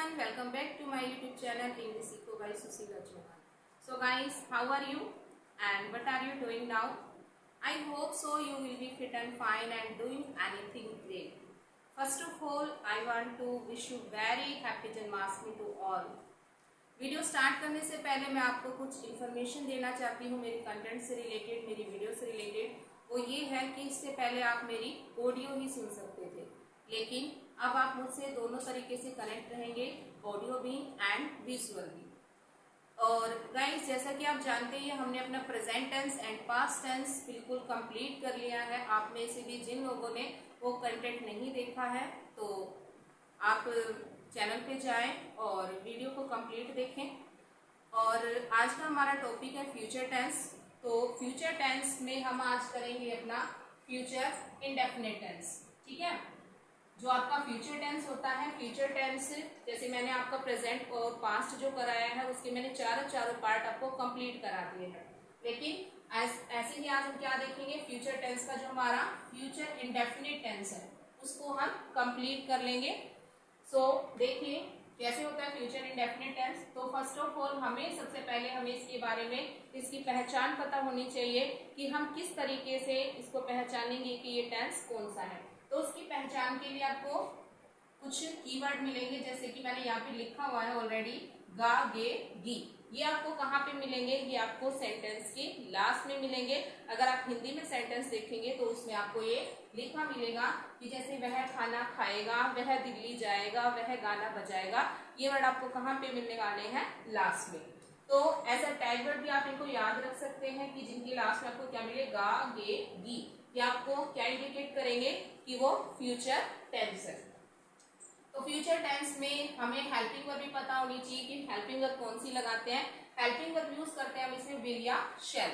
everyone, welcome back to my YouTube channel English Seekho by Susila Chauhan. So guys, how are you and what are you doing now? I hope so you will be fit and fine and doing anything great. First of all, I want to wish you very happy Janmashtami to all. Video start करने से पहले मैं आपको कुछ information देना चाहती हूँ मेरे कंटेंट से रिलेटेड, मेरी वीडियो से रिलेटेड। वो ये है कि इससे पहले आप मेरी ऑडियो ही सुन सकते थे, लेकिन अब आप मुझसे दोनों तरीके से कनेक्ट रहेंगे, ऑडियो भी एंड विजुअल भी। और गाइस, जैसा कि आप जानते हैं हमने अपना present tense and past tense बिल्कुल कंप्लीट कर लिया है। आप में से भी जिन लोगों ने वो कंटेंट नहीं देखा है तो आप चैनल पे जाएं और वीडियो को कंप्लीट देखें। और आज का हमारा टॉपिक है फ्यूचर टेंस। तो फ्यूचर टेंस में हम आज करेंगे अपना फ्यूचर इंडेफिनिट टेंस। ठीक है, जो आपका फ्यूचर टेंस होता है, फ्यूचर टेंस जैसे मैंने आपका प्रेजेंट और पास्ट जो कराया है उसके मैंने चारों पार्ट आपको कंप्लीट करा दिए हैं। लेकिन ऐसे ही आज हम क्या देखेंगे, फ्यूचर टेंस का जो हमारा फ्यूचर इंडेफिनिट टेंस है उसको हम कंप्लीट कर लेंगे। सो देखिए कैसे होता है फ्यूचर इंडेफिनिट टेंस। तो फर्स्ट ऑफ ऑल सबसे पहले हमें इसके बारे में इसकी पहचान पता होनी चाहिए कि हम किस तरीके से इसको पहचानेंगे कि ये टेंस कौन सा है। तो उसकी पहचान के लिए आपको कुछ कीवर्ड मिलेंगे, जैसे कि मैंने यहाँ पे लिखा हुआ है ऑलरेडी, गा, गे, गी। ये आपको कहाँ पे मिलेंगे, ये आपको सेंटेंस के लास्ट में मिलेंगे। अगर आप हिंदी में सेंटेंस देखेंगे तो उसमें आपको ये लिखा मिलेगा कि जैसे वह खाना खाएगा, वह दिल्ली जाएगा, वह गाना बजाएगा। ये वर्ड आपको कहाँ पे मिलने वाले हैं, लास्ट में। तो एज अ टैग वर्ड भी आप इनको याद रख सकते हैं कि जिनके लास्ट में आपको क्या मिलेगा, गा, गे, गी। ये आपको क्या इंडिकेट करेंगे कि वो फ्यूचर टेंस है। तो फ्यूचर टेंस में हमें हेल्पिंग वर्ब भी पता होनी चाहिए कि हेल्पिंग वर्ब कौन सी लगाते हैं। हेल्पिंग वर्ब यूज करते हैं हम इसमें विल या शैल।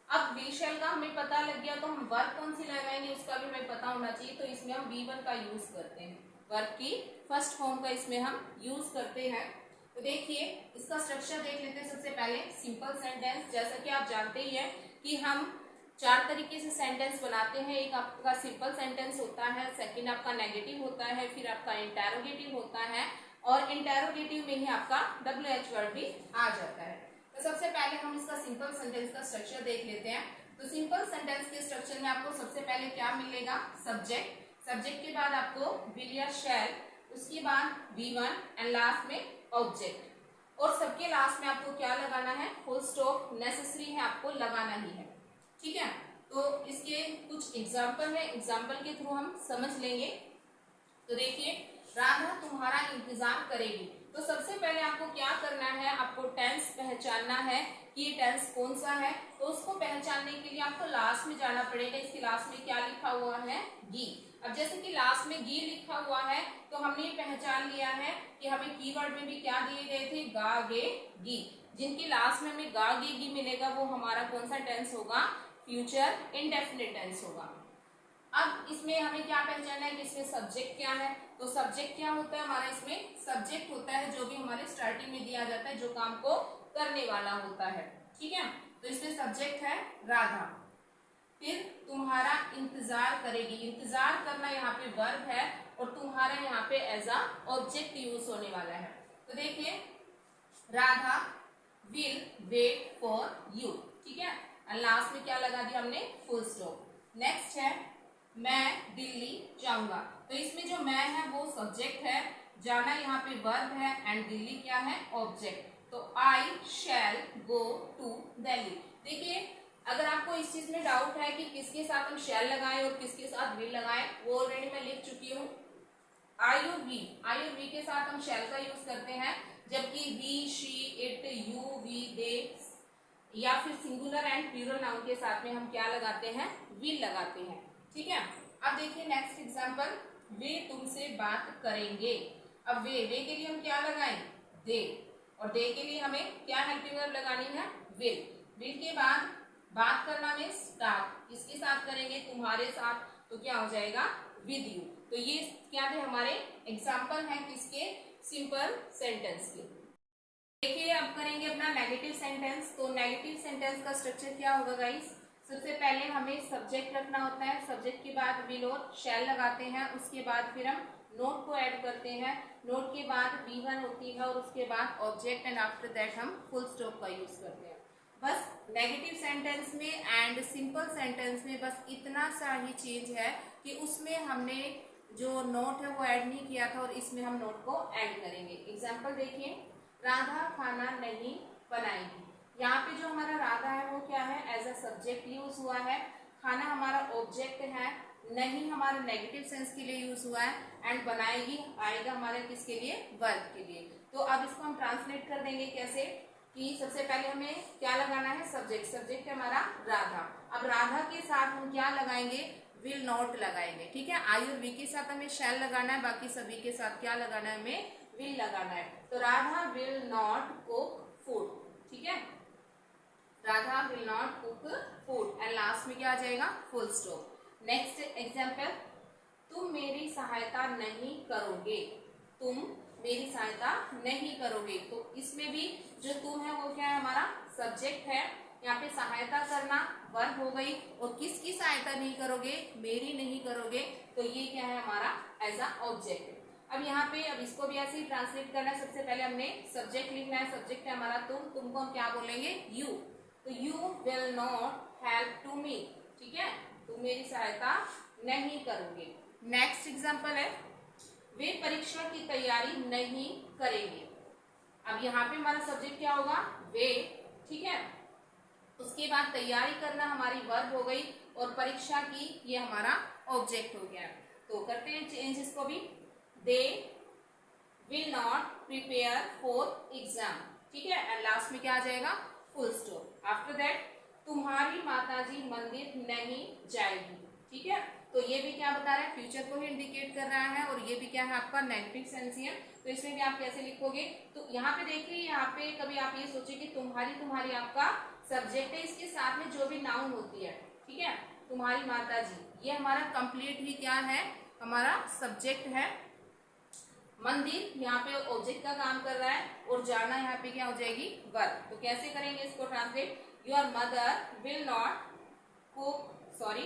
अब विल शैल का हमें पता लग गया तो हम वर्ब कौन सी लगाएंगे उसका भी हमें पता होना चाहिए। तो इसमें हम V1 का यूज करते हैं, वर्ब की फर्स्ट फॉर्म का इसमें हम यूज करते हैं। तो देखिए इसका स्ट्रक्चर देख लेते हैं। सबसे पहले सिंपल सेंटेंस, जैसा कि आप जानते ही है कि हम चार तरीके से सेंटेंस बनाते हैं। एक आपका सिंपल सेंटेंस होता है, सेकंड आपका नेगेटिव होता है, फिर आपका इंटेरोगेटिव होता है और इंटेरोगेटिव में ही आपका WH वर्ड भी आ जाता है। तो सबसे पहले हम इसका सिंपल सेंटेंस का स्ट्रक्चर देख लेते हैं। तो सिंपल सेंटेंस के स्ट्रक्चर में आपको सबसे पहले क्या मिलेगा, सब्जेक्ट। सब्जेक्ट के बाद आपको विल या शैल, उसके बाद V1 एंड लास्ट में ऑब्जेक्ट। और सबके लास्ट में आपको क्या लगाना है, फुल स्टॉप नेसेसरी है, आपको लगाना ही है। ठीक है, तो इसके कुछ एग्जाम्पल है, एग्जाम्पल के थ्रू हम समझ लेंगे। तो देखिए, राधा तुम्हारा इंतजार करेगी। तो सबसे पहले आपको क्या करना है, आपको टेंस पहचानना है कि ये टेंस कौन सा है। तो उसको पहचानने के लिए आपको लास्ट में जाना पड़ेगा। इसके लास्ट में क्या लिखा हुआ है, गी। अब जैसे कि लास्ट में गी लिखा हुआ है तो हमने पहचान लिया है कि हमें कीवर्ड में भी क्या दिए गए थे, गा, गे, गी। जिनके लास्ट में हमें गा, गे, गी मिलेगा वो हमारा कौन सा टेंस होगा, फ्यूचर इंडेफिनिट टेंस होगा। अब इसमें हमें क्या पहचानना है कि इसमें सब्जेक्ट क्या है। तो सब्जेक्ट क्या होता है हमारा, इसमें सब्जेक्ट होता है जो भी हमारे स्टार्टिंग में दिया जाता है, जो काम को करने वाला होता है। ठीक है, तो इसमें सब्जेक्ट है राधा। फिर तुम्हारा इंतजार करेगी, इंतजार करना यहाँ पे वर्ब है और तुम्हारा यहाँ पे एज अ ऑब्जेक्ट यूज होने वाला है। तो देखिए, Radha will wait for you. ठीक है, लास्ट में क्या लगा दिया हमने, फुल स्टॉप। नेक्स्ट है मैं दिल्ली जाऊंगा। तो इसमें जो मैं है वो सब्जेक्ट है, जाना यहाँ पे वर्ब है एंड दिल्ली क्या है, ऑब्जेक्ट। तो आई शैल गो टू दिल्ली। देखिए, अगर आपको इस चीज में डाउट है कि किसके साथ हम शैल लगाएं और किसके साथ विल लगाएं, वो ऑलरेडी मैं लिख चुकी हूँ। आई और वी के साथ हम शैल का यूज करते हैं, जबकि we, she, it, you, we, they या फिर सिंगुलर एंड प्लूरल नाउन के साथ में हम क्या लगाते हैं, विल लगाते हैं। ठीक है, अब देखिए नेक्स्ट एग्जांपल, वे तुमसे बात करेंगे। अब वे के लिए हम क्या लगाएं, दे, और दे के लिए हमें क्या हेल्पिंग वर्ब लगानी है, विल के बाद बात करना में स्टार्ट, किसके साथ करेंगे, तुम्हारे साथ। तो क्या हो जाएगा, विद यू। तो ये क्या थे हमारे एग्जाम्पल हैं किसके, सिंपल सेंटेंस के। देखिए अब करेंगे अपना नेगेटिव सेंटेंस। तो नेगेटिव सेंटेंस का स्ट्रक्चर क्या होगा गाइस, सबसे पहले हमें सब्जेक्ट रखना होता है, सब्जेक्ट के बाद विल और शैल लगाते हैं, उसके बाद फिर हम नोट को ऐड करते हैं, नोट के बाद V1 होती है और उसके बाद ऑब्जेक्ट एंड आफ्टर दैट हम फुल स्टॉप का यूज करते हैं। बस नेगेटिव सेंटेंस में एंड सिंपल सेंटेंस में बस इतना सा ही चेंज है कि उसमें हमने जो नोट है वो ऐड नहीं किया था और इसमें हम नोट को ऐड करेंगे। एग्जाम्पल देखिए, राधा खाना नहीं बनाएगी। यहाँ पे जो हमारा राधा है वो क्या है, एज अ सब्जेक्ट यूज हुआ है, खाना हमारा ऑब्जेक्ट है, नहीं हमारा नेगेटिव सेंस के लिए यूज हुआ है, एंड बनाएगी आएगा हमारे किसके लिए, वर्ब के लिए। तो अब इसको हम ट्रांसलेट कर देंगे कैसे कि सबसे पहले हमें क्या लगाना है, सब्जेक्ट, सब्जेक्ट है हमारा राधा। अब राधा के साथ हम क्या लगाएंगे, विल नॉट लगाएंगे। ठीक है, आई और वी के साथ हमें शैल लगाना है, बाकी सभी के साथ क्या लगाना है, हमें विल लगाना है। तो Radha will not cook food. ठीक है, Radha will not cook food and last में क्या आ जाएगा, फुल स्टॉप। नेक्स्ट एग्जाम्पल, तुम मेरी सहायता नहीं करोगे, तुम मेरी सहायता नहीं करोगे। तो इसमें भी जो तुम है वो क्या है, हमारा सब्जेक्ट है, यहाँ पे सहायता करना वर्ब हो गई, और किसकी सहायता नहीं करोगे, मेरी नहीं करोगे, तो ये क्या है हमारा एज अ ऑब्जेक्ट। अब यहाँ पे अब इसको भी ऐसे ही ट्रांसलेट करना है। सबसे पहले हमने सब्जेक्ट लिखना है, सब्जेक्ट है हमारा तुम, तुमको हम क्या बोलेंगे, यू। तो you will not help to me. ठीक है, तुम मेरी सहायता नहीं करोगे। नेक्स्ट एग्जाम्पल है, वे परीक्षा की तैयारी नहीं करेंगे। अब यहाँ पे हमारा सब्जेक्ट क्या होगा, वे। ठीक है, उसके बाद तैयारी करना हमारी वर्ब हो गई, और परीक्षा की ये हमारा ऑब्जेक्ट हो गया। तो करते हैं चेंज इसको भी, they will not prepare for exam. ठीक है, एंड लास्ट में क्या आ जाएगा, फुल स्टॉप। आफ्टर दैट, तुम्हारी माताजी मंदिर नहीं जाएगी। ठीक है, तो ये भी क्या बता रहा है, फ्यूचर को ही इंडिकेट कर रहा है, और ये भी क्या है आपका नेगेटिव सेंस ही है। तो इसमें भी आप कैसे लिखोगे, तो यहाँ पे देखिए, यहाँ पे कभी आप ये सोचिए कि तुम्हारी, तुम्हारी आपका सब्जेक्ट है, इसके साथ में जो भी नाउन होती है, ठीक है, तुम्हारी माताजी, ये हमारा कंप्लीट ही क्या है, हमारा सब्जेक्ट है। मंदिर यहाँ पे ऑब्जेक्ट का काम कर रहा है, और जाना यहाँ पे क्या हो जाएगी, वर्ब। तो कैसे करेंगे इसको translate, your mother will not cook, sorry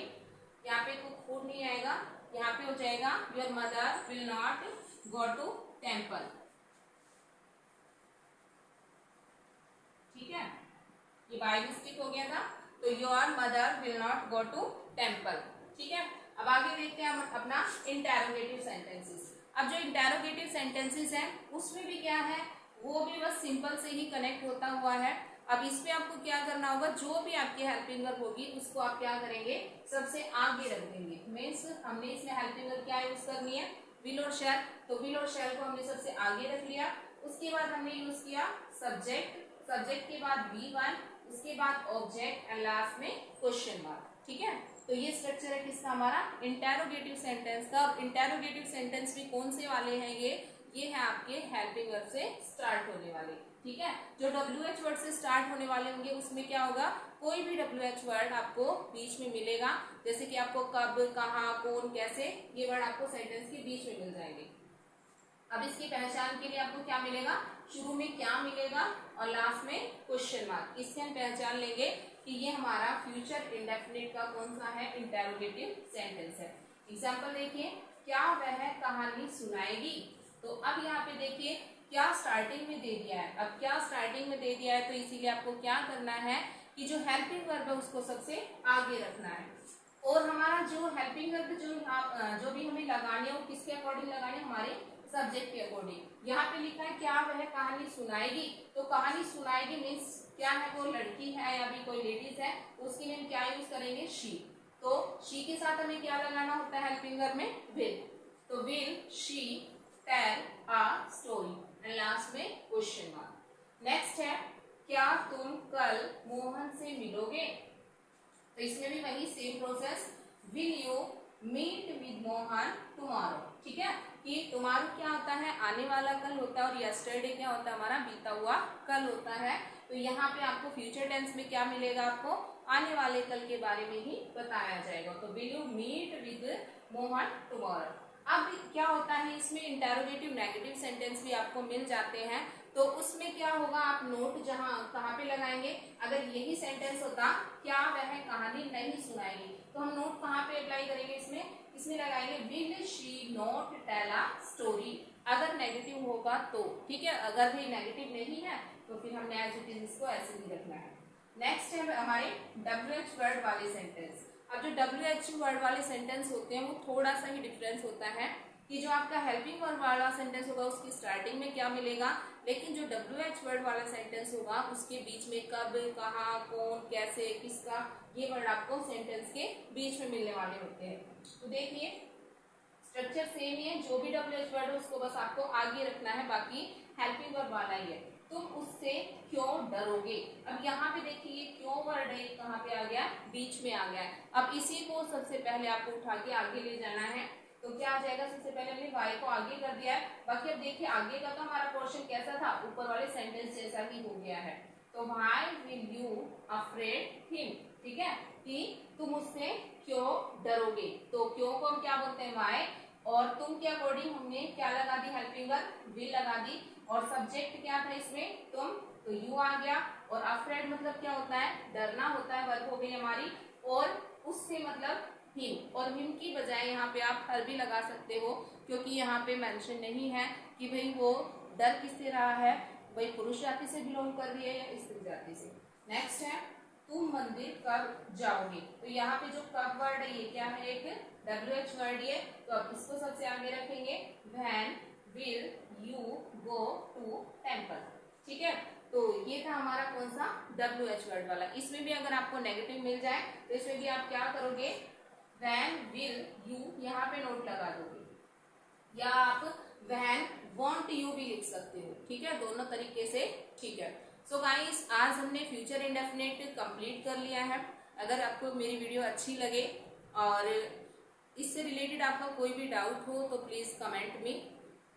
यहाँ पे कुक फूड नहीं आएगा, यहाँ पे हो जाएगा your mother will not go to temple. ठीक है, ये बाय मिस्टेक हो गया था, तो your mother will not go to temple. ठीक है, अब आगे देखते हैं हम अपना इंटेरोगेटिव सेंटेंसेस। अब जो इंटेरोगेटिव सेंटेंसेस हैं उसमें भी क्या है, वो भी बस सिंपल से ही कनेक्ट होता हुआ है। अब इसमें आपको क्या करना होगा, जो भी आपकी हेल्पिंग वर्ब होगी उसको आप क्या करेंगे, सबसे आगे रख देंगे। मीन्स हमने इसमें हेल्पिंग वर्ब क्या यूज करनी है, विल और शैल। तो विल और शैल को हमने सबसे आगे रख लिया, उसके बाद हमने यूज किया सब्जेक्ट, सब्जेक्ट के बाद V1, उसके बाद ऑब्जेक्ट एंड लास्ट में क्वेश्चन मार्क। ठीक है, तो ये स्ट्रक्चर है किसका, हमारा इंटेरोगेटिव सेंटेंस का। और इंटेरोगेटिव सेंटेंस भी कौन से वाले हैं, ये है आपके हेल्पिंग वर्ब से स्टार्ट होने वाले। ठीक है, जो WH वर्ड से स्टार्ट होने वाले होंगे उसमें क्या होगा, कोई भी WH वर्ड आपको बीच में मिलेगा, जैसे कि आपको कब, कहाँ, कौन, कैसे, ये वर्ड आपको सेंटेंस के बीच में मिल जाएंगे। अब इसकी पहचान के लिए आपको क्या मिलेगा, शुरू में क्या मिलेगा और लास्ट में क्वेश्चन मार्क। इससे हम पहचान लेंगे कि ये हमारा फ्यूचर इंडेफिनिट का कौन सा है, इंटेरोगेटिव सेंटेंस है। एग्जांपल देखिए, क्या वह कहानी सुनाएगी। तो अब यहाँ पे देखिए क्या स्टार्टिंग में दे दिया है। अब क्या स्टार्टिंग में दे दिया है, तो इसीलिए आपको क्या करना है कि जो हेल्पिंग वर्ब है उसको सबसे आगे रखना है। और हमारा जो हेल्पिंग वर्ब जो भी हमें लगानी है वो किसके अकॉर्डिंग लगानी है, हमारे सब्जेक्ट के अकॉर्डिंग। यहाँ पे लिखा है क्या वह कहानी सुनाएगी, तो कहानी सुनाएगी मीन्स क्या है, वो लड़की है या भी कोई लेडीज है, उसके लिए हम क्या यूज करेंगे, शी। तो शी के साथ हमें क्या लगाना होता है हेल्पिंग वर्ब में, विल। तो will she tell a story and last में क्वेश्चन मार्क। नेक्स्ट है, क्या तुम कल मोहन से मिलोगे। तो इसमें भी वही same process, will you meet with Mohan tomorrow. ठीक है, कि टुमारो क्या होता है, आने वाला कल होता है, और यस्टरडे क्या होता है, हमारा बीता हुआ कल होता है। तो यहाँ पे आपको फ्यूचर टेंस में क्या मिलेगा, आपको आने वाले कल के बारे में ही बताया जाएगा। तो will you meet with Mohan tomorrow. अब क्या होता है, इसमें इंटेरोगेटिव नेगेटिव सेंटेंस भी आपको मिल जाते हैं। तो उसमें क्या होगा, आप नोट जहां कहाँ पे लगाएंगे, अगर यही सेंटेंस होता क्या वह कहानी नहीं सुनाएगी, तो हम नोट कहाँ पे अप्लाई करेंगे, इसमें लगाएंगे will she not tell a story, अगर नेगेटिव होगा तो, ठीक है। अगर भी नेगेटिव नहीं है तो फिर हमने एज इट इज इसको ऐसे ही रखना है। नेक्स्ट है हमारे WH वर्ड वाले सेंटेंस। अब जो WH वर्ड वाले सेंटेंस होते हैं वो थोड़ा सा ही डिफरेंस होता है कि जो आपका हेल्पिंग वर्ब वाला सेंटेंस होगा उसकी स्टार्टिंग में क्या मिलेगा, लेकिन जो WH वर्ड वाला सेंटेंस होगा उसके बीच में कब, कहाँ, कौन, कैसे, किसका, ये वर्ड आपको सेंटेंस के बीच में मिलने वाले होते हैं। तो देखिए स्ट्रक्चर सेम ही है, जो भी WH वर्ड है उसको बस आपको आगे रखना है, बाकी हेल्पिंग वर्ब वाला ही है। तुम उससे क्यों डरोगे, अब यहाँ पे देखिए क्यों वर्ड है कहाँ पे आ गया, बीच में आ गया है। अब इसी को सबसे पहले आपको उठा के आगे ले जाना है, तो क्या आ जाएगा, सबसे पहले हमने वाई को आगे कर दिया है, बाकी अब देखिए आगे का तो हमारा पोर्शन कैसा था, ऊपर वाले सेंटेंस जैसा ही हो गया है। तो why will you afraid him, ठीक है, कि तुम उससे क्यों डरोगे, तो क्यों को हम क्या बोलते हैं, व्हाई, और तुम के अकॉर्डिंग हमने क्या लगा दी, हेल्पिंग वर्ब विल लगा दी, और सब्जेक्ट क्या था इसमें, तुम, तो यू आ गया, और अफ्रेड मतलब क्या होता है, डरना होता है, वर्ब हो गई हमारी, और उससे मतलब हिम, और हिम की बजाय यहाँ पे आप हर भी लगा सकते हो, क्योंकि यहाँ पे मेंशन नहीं है कि भाई वो डर किससे रहा है, भाई पुरुष जाति से बिलोंग कर रही है या स्त्री जाति से। नेक्स्ट है तुम मंदिर कब जाओगे, तो यहाँ पे जो कब वर्ड है ये क्या है, एक WH वर्ड ये, तो अब इसको सबसे आगे रखेंगे, when will you go to temple, ठीक है। तो ये था हमारा कौन सा, WH वर्ड वाला। इसमें भी अगर आपको नेगेटिव मिल जाए तो इसमें भी आप क्या करोगे, व्हेन विल यू यहाँ पे नोट लगा दोगे, या आप व्हेन वांट यू भी लिख सकते हो, ठीक है, दोनों तरीके से, ठीक है। सो गाइस आज हमने फ्यूचर इंडेफिनिट कंप्लीट कर लिया है। अगर आपको मेरी वीडियो अच्छी लगे और इससे रिलेटेड आपका कोई भी डाउट हो तो प्लीज़ कमेंट मी,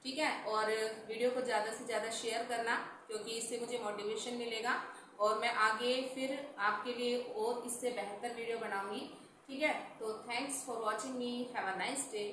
ठीक है, और वीडियो को ज़्यादा से ज़्यादा शेयर करना, क्योंकि इससे मुझे मोटिवेशन मिलेगा और मैं आगे फिर आपके लिए और इससे बेहतर वीडियो बनाऊंगी, ठीक है। तो thanks for watching me, have a nice day.